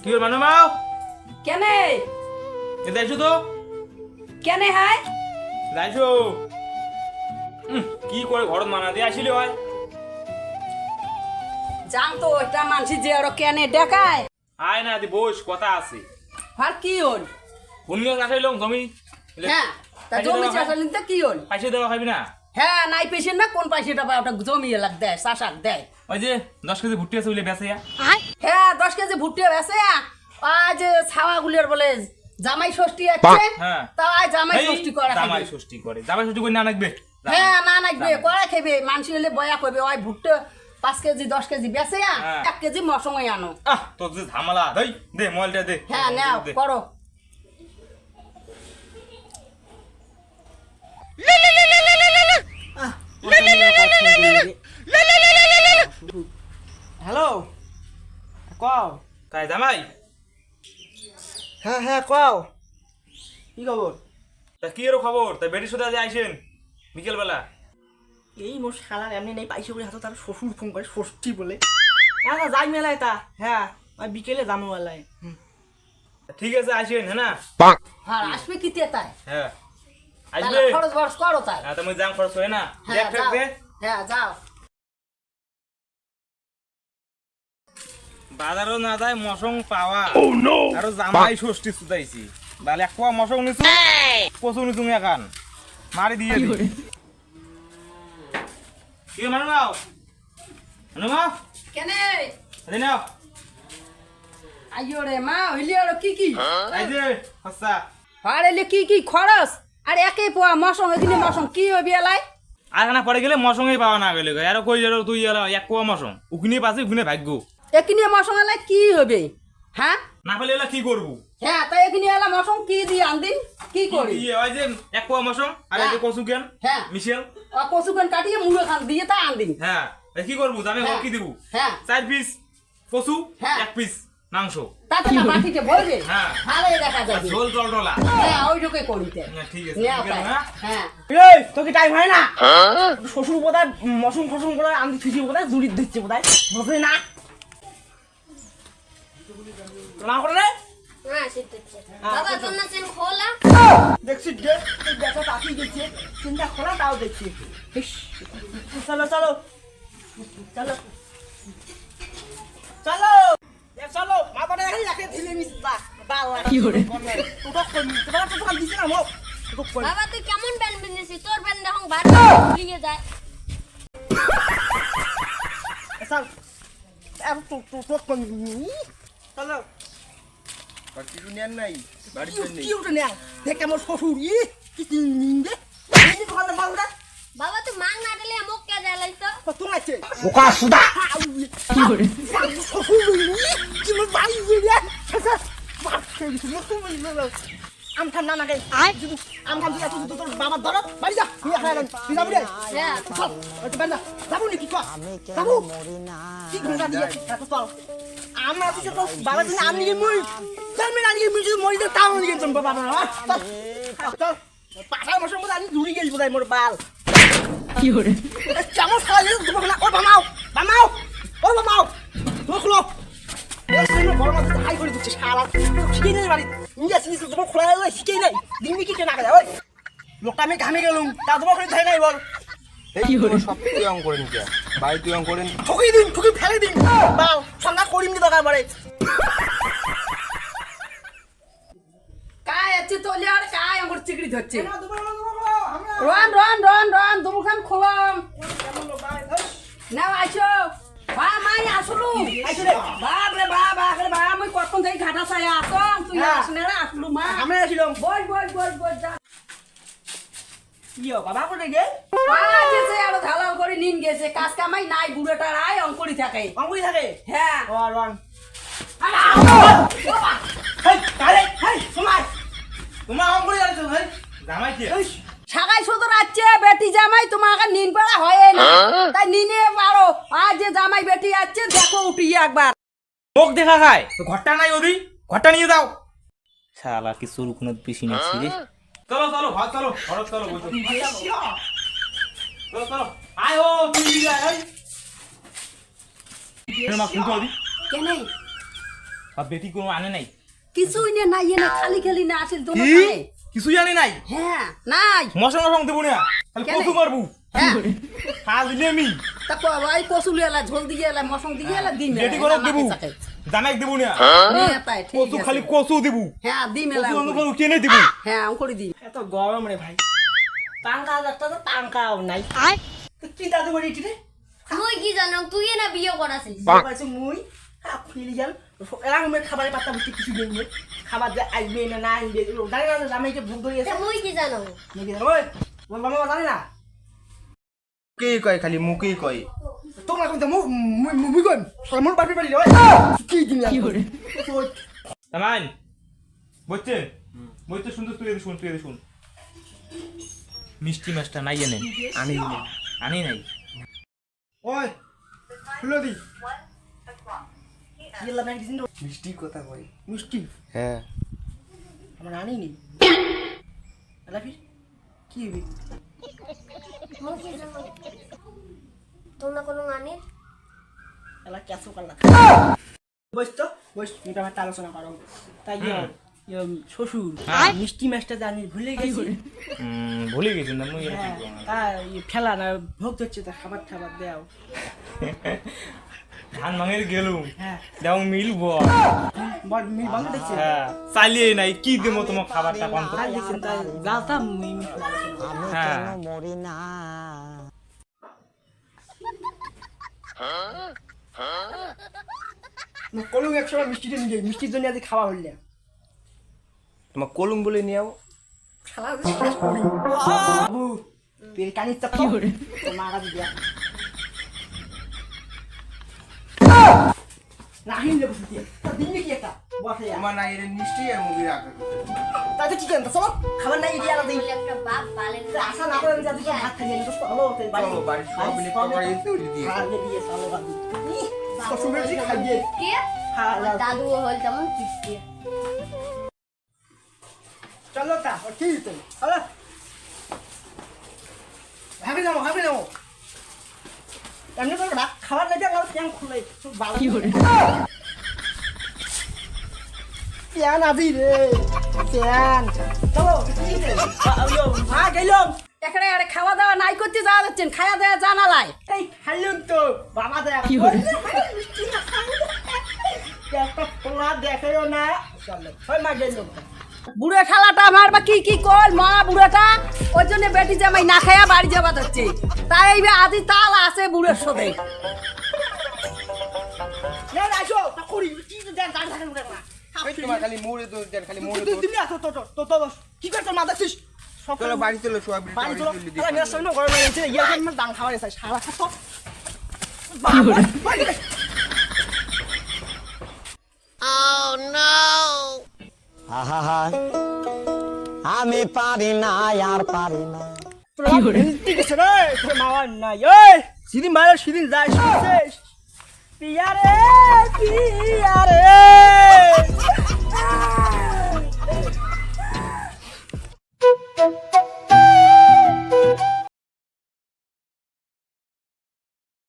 কি হল মানু মাও কেনে এ যাইছো তো কেনে হাই যাইছো কি করে ঘরত মানা দিয়ে আসিলি হয় জান তো এটা মানসি যে আর কেনে দেখায় আয় না দি বস কথা আছে আর কি হল পুণ্য কাটাইলাম জমি হ্যাঁ তা জমি চাষালি তো কি হল পয়সা দেওয়া খাবি না হ্যাঁ নাই পেশেন্ট না কোন পয়সাটা পায় ওটা জমি এলাক দেয় চাষাক দেয় ওই যে 10 কেজি ভুট্টি আছে বলে বেঁচে হ্যাঁ 10 কেজি ভুট্টি বেছে আজ ছাওয়াগুলোর বলে জামাই ষষ্ঠী আছে হ্যাঁ তাই জামাই ষষ্ঠী করা জামাই ষষ্ঠী করে জামাই ষষ্ঠী করে না নাকবে হ্যাঁ না নাকবে করা খেবে মানসি হলে বয়া করবে ওই ভুট্টা 5 কেজি 10 কেজি বেছে 1 কেজি মসমই আনো তোর যে ঝামেলা দেই দে মোবাইলটা দে হ্যাঁ নাও করো হ্যালো কও তাই জামাই হ্যাঁ হ্যাঁ কও কি খবর তা কি এর খবর তাই বেটি সুদা যে আইছেন বিকেল বেলা এই মোর শালার এমনি নেই পাইছে বলে হাতে তার শ্বশুর ফোন করে ষষ্ঠী বলে হ্যাঁ যাই মেলায় তা হ্যাঁ আমি বিকেলে যাবো মেলায় ঠিক আছে আইছেন হ্যাঁ না হ্যাঁ আসবে কি তে তাই হ্যাঁ তাহলে আসবে খরচ বরচ করো তাই হ্যাঁ তুমি যাম খরচ হয় না হ্যাঁ দেখ যাও দে হ্যাঁ যাও বাজারও না যায় মশং পাওয়া আর জামাই ষষ্ঠী সুদাইছি বালে এক পোয়া মশং নিছু কচু নিছু একান মারি দিয়ে দি কি মানু নাও কেনে আরে নাও আইও রে মা হইলি আর কি কি এই যে হচ্ছা পারেলে কি কি খরচ আর একে পোয়া মশং এদিনে মশং কি হবি এলাই আর খানা পড়ে গেলে মশংই পাওয়া না গেলে আর কই যাও তুই এক পোয়া মশং উকিনে পাছে উকিনে ভাগ্য একিনে মশং এলাই কি হবে হ্যাঁ না পেলে এলা কি করবো হ্যাঁ তাই একিনে এলা মশং কি দিয়ে আনদিন কি করি ওই যে এক পোয়া মশং আর এই যে কচু কেন হ্যাঁ মিশেল কচুকান কাটিয়ে মুড়ো খান দিয়ে তা আনদিন হ্যাঁ এ কি করবো আমি হ্যাঁ। কি দিব হ্যাঁ 4 পিস কচু হ্যাঁ। 1 পিস মাংস তাতে না মাটিতে বলবে হ্যাঁ। ভালো দেখা যাবে ঝোল টলটলা হ্যাঁ ওইটুকুই করিতে ঠিক আছে নেও ঠিক আছে, তাই। হ্যাঁ? হ্যাঁ এই তোকে টাইম হয় না শ্বশুর বোধহয় মশম ফসম করে আমি থুচি বোধহয় জুড়ি দিচ্ছে বোধহয় বুঝলি না না করে রে বাবা তোমরা চেন খোলা দেখছি যে দেখা তাকি দিচ্ছে চিন্তা খোলা তাও দেখছি ইস, চলো চলো চলো চলো এ চলো মাথা দেখে রাখে ঢিলে নিস বাবা কি করে তোকে কোন তোমার তো কাম দিছ না মো তোকে কোন বাবা তুই কেমন ব্যান্ড বিনেছিস তোর ব্যান্ড এখন বার ভুলিয়ে যায় চল এম তো তো কোন চলো বাকি দুনিয়ার নাই বাড়ি নেই কি উঠে না দেখ আমার শ্বশুর ই কি নিন্দে এই কথা বলদা বাবা তুই মাং না দিলে মোক কে জ্বালাই তো তুমি আছে ওকা সুদা কি করে শ্বশুর কি মো বাড়ি গিয়ে আম খান না নাকি আম খান দিয়া তুই তোর বাবা ধরো বাড়ি যা তুই খাই তুই যাবি রে হ্যাঁ চল ওই বাড়ি যা যাবো নাকি কো যাবো কি ঘন্টা দিয়ে এত চল আমরা কিছু তো বাবা তুমি আমি কি মই চল মেরা নিয়ে মিজু মই দে তাও নিয়ে চল বাবা না চল চল পাশা মশন মধ্যে আমি দূরে গেল বোধহয় মোর বাল কি করে চামচ খাইলে তোমাকে না ও বামাও বামাও ও বামাও তুমি খুলো এই সিনে বড় মাছ হাই করে দিচ্ছে শালা শিখে নেই বাড়ি ইন্ডিয়া সিনে তোমার খোলা হয়ে শিখে নাই দিননি কি না করে ওই লোকটা আমি ঘামে গেলুম তা তোমার করে ধরে নাই বল কি করে সব তুই অঙ্ক করেন কি বাড়ি তুই অঙ্ক করেন ঠকি দিন ঠকি ফেলে দিন বাল সঙ্গা করিম দি দরকার পড়ে কায় আছে তোলে আর কায় আমার চিকড়ি ধরছে রন রন রন রন দুমখান খোলাম নাও আইছো বা মাই আসলু বাপ রে বাপ আরে বাপ মই কতক্ষণ থেকে ঘাটা চাই আসম তুই আসনে রে আসলু মা আমরা আসিলাম বল বল বল বল যা ইয়ো বাবা করে গে পাঁচেছে আর ঢালাল করে নিন গেছে কাজ কামাই নাই বুড়োটার আয় অঙ্করি থাকে অঙ্গুই থাকে হ্যাঁ রন রন হেই কারে হেই সময় তোমার অঙ্ক করে যাচ্ছ ভাই জামাই কি সাগাই শুধু রাচ্ছে বেটি জামাই তোমাকে নিন পাড়া হয় না তাই নিনে পারো আজ যে জামাই বেটি আছে দেখো উঠিয়ে একবার লোক দেখা খায় তো ঘরটা নাই ওদি ঘরটা নিয়ে যাও শালা কি শুরু কোনো বেশি নাছি রে চলো চলো ভাত চলো ঘর চলো বসো চলো চলো আয় ও তুই আয় মা শুনতো ওদি কেনে আর বেটি কোনো আনে নাই কিছুই নে নাই এনে খালি খালি না আসিল কি তোমার কিছুই আনে নাই হ্যাঁ নাই মশং মশং দেবো না খালি কেনে? কচু মারবো হ্যাঁ খা দিলে আমি তারপর ভাই কচু লিয়ালা ঝোল দিয়ে এলা মশং দিয়ে এলা দিম বেটি করে দেবো জানাই দেবো না তাই ঠিক কচু আছে খালি কচু দেবো হ্যাঁ দিম এলা কচু অন্য কোনো কেনে দেবো হ্যাঁ আমি করে দিই এত গরম রে ভাই টাঙ্কা একটা তো টাঙ্কাও নাই তো কি দাদু করে ইটি রে তুই কি জানো তুই না বিয়ে করাছিস পাইছে মুই খুলি গেল এরকমের খাবারের পাত্তা বুঝতে কিছু দিন নেই খাবার যে আসবে না না আসবে জানি না আমি যে ভুল ধরিয়েছে তুই কি জানো নাকি ওই ওর মামা জানি না মুকেই কয় খালি মুকেই কয় তোমরা কইতে মুই কই মোর বাপের বাড়ি ওই কি দিন কি করে তামান বুঝছেন বইতে সুন্দর তুই শুন মিষ্টি মাছটা নাই এনে আনি নাই ওই খুলে দি ইলা ব্যাংক দিন মিষ্টি কথা কয় মিষ্টি হ্যাঁ আমার আনি নি এলা ফির কি হবি মুই কি জানো তোমরা কোনো মানে এলা ক্যাসো করলা বস তো বস এটা একটা আলোচনা করো তাই শ্বশুর মিষ্টি মাছটা জানি ভুলে গেছি ভুলে গেছি না মুই হ্যাঁ, তার ফেলা না ভোগ হচ্ছে তা খাবার খাবার দেও ধান ভাঙের গেলুম হ্যাঁ দেও মিলবো বড় মিল বন্ধ দেখছি হ্যাঁ চালিয়ে নাই কি দেবো তোমার খাবারটা বন্ধ তাই দেখছেন তাই গালটা হ্যাঁ মরি না কলুম একশো মিষ্টিটা নিয়ে মিষ্টির জন্য আজ খাওয়া হইলে তোমার কলম বলে নিয়াও খালা শেষ করি বাবু তুই কানির চাপ কি করে তো মা কাছে দিয়া রাহিন লেবু দিয়ে তা দিন কি একটা বসে তোমার নাই এর মিষ্টি আর মুগি রাখা তাতে কি কেন সব খাবার নাই দিয়া আলাদা বলে একটা বাপ বালের আশা না করেন যে আজকে ভাত খাইয়ে তো চলো তো বাড়ি চলো বাড়ি সব মিলে করে দিয়ে খাইয়ে দিয়ে চলো বাবু শ্বশুরের জি খাইয়ে কে হ্যাঁ দাদু হল তেমন পিছিয়ে চলো তা কি তো হলো ভাবে যাও এমনি তো খাবার নাই দিয়ে ক্যাং খুলে সব ভালো কি করে প্যান আদি রে প্যান চলো কি রে হ্যাঁ গেলাম এখানে আরে খাওয়া দাওয়া নাই করতে যাওয়া যাচ্ছেন খাওয়া দাওয়া জানালাই এই খাইলাম তো বাবা দেখ কি করে একটা পোলা দেখাইও না চলো ওই মা গেলাম বুড়ো খালাটা আমার বা কি কল মা বুড়োটা ওই জন্য বেটি জামাই না খাইয়া বাড়ি যাবা যাচ্ছে তাই এইবার আজি তাল আছে বুড়োর সাথে না আসো তা করি কি দেন দাঁড় থাকেন না এই তোমার খালি মুড়ে তো দেন খালি মুড়ে তুই তুমি আসো তো কি করছ মা দেখছিস চলো বাড়ি চলো সোয়াবিন বাড়ি চলো তুলি আরে মেয়ের সামনে ঘরে মেরেছে ইয়ে আমার দান খাওয়ার এসে সারা খাতো আহা আমি পারি না আর পারি না ঠিক আছে রে তোর মাওয়ার নাই ওই সিদিন মায়ের সিদিন যাই শুনছিস পিয়ারে